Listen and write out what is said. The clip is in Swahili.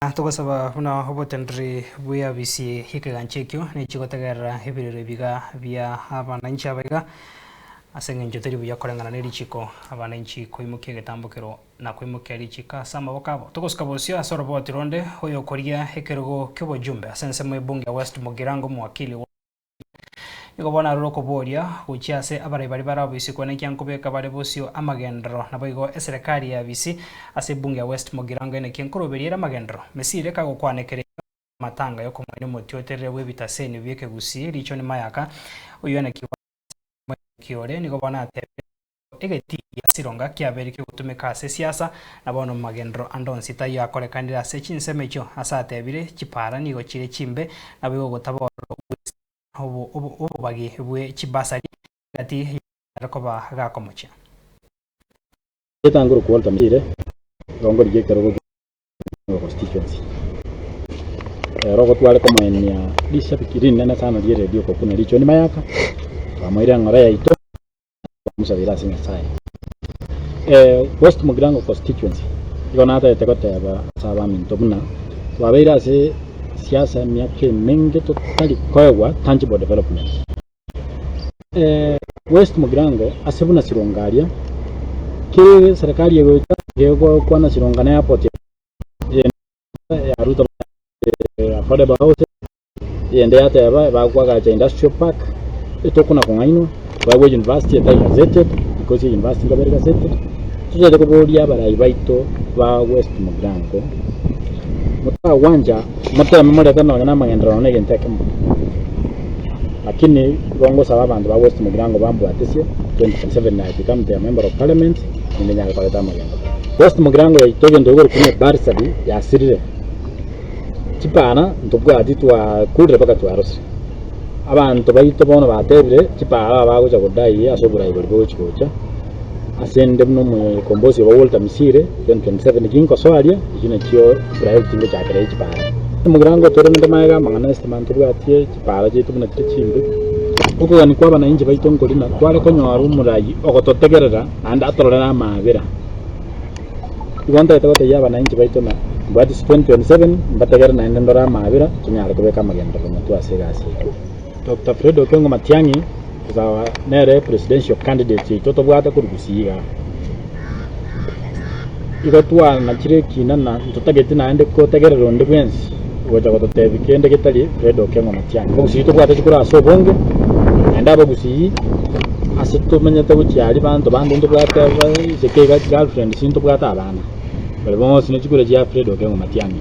Tokosaba buna hobotendri buya bisi hikaganchekyo ni chikotegera hebirere biga bya abananchi abaiga asengenjo teri buya korengana neri chiko abananchi koimuke getambukero na koimuke ari chika sama bokabo tokoskabosio asoro botironde hoyo koria hekerogo kyobojumbe asense mu bunge West Mugirango mwakili Igobona roko boria uchiase abare bari barabisi kone kyankubeka bare bosio amagendro naboigo eserikali ya bisi ase bunge West Mugirango ene kyenkoroberiera amagendro mesire kago kwanekere matanga yo komwene motiotere webitaseni bieke gusi richo ni mayaka uyone kiore nigobona ate egeti yasironga kyaberi ke gutumeka ase siasa nabono magendro andonsi tayo akorekanira ase chinsemecho asatebire chipara nigo chire chimbe nabigo gotaboro obo bagi bwe chibasari gati rakoba gakomocha etanguru kuolta mire rongo rikero constituency rogo twale como en disha pikirin nena sana die radio ko kuna richo ni mayaka amoira ngora ya ito musabira singa sai West Mugirango constituency igonata etekote ba saba minto buna wabeira se siasa miake mengi totali koewa tangible development. West Mugirango asebuna sirongaria ke serikali yego kwa na sirongana airport ya ruta affordable house yende yata ba kwa ga industrial park etokuna kongaino ba university ya gazetted because university ga beri gazetted tuje ko bodia bara ibaito ba West Mugirango muta wanja muta memoria kana na magendro ne genteke lakini gongo sawa bantu ba West Mugirango bambu atesie 27 na become the member of parliament ni nyaka kwa tama magendro West Mugirango itoge ndogo kune barsali ya sirire chipana ndobwa aditwa kudre baka twarose abantu bayito bono batebire chipara bagoja godai asobura ibirbo chikocha asende mno mu kombosi wa Walter Misire 2027 kinko swalia ikine kyo private tingo chakere chipara Mugirango tore ndemaga mangana estimanto bwatie chipara chitu buna chimbe uko ni kwa bana inje baitongo lina twale konyo murayi ogototegerera anda atorora na mabira igonda etote yaba na inje baitona bwati 2027 mbategera na ndora mabira kinyara kubeka magenda kwa mtu asegasi Dr. Fredo Kengo Matiangi za nere presidential candidate toto bwata kurugusiga igotwa na kireki nana tutagete na ende ko tegerero ndi bwensi goja gotote bikende getali Fredo Kengo Matiangi ko sito bwata chikura so bonge ndaba gusi asito menyata gucyari bantu ndo bwata sekega girlfriend sinto bwata abana bali bonse ne chikura ya Fredo Kengo Matiangi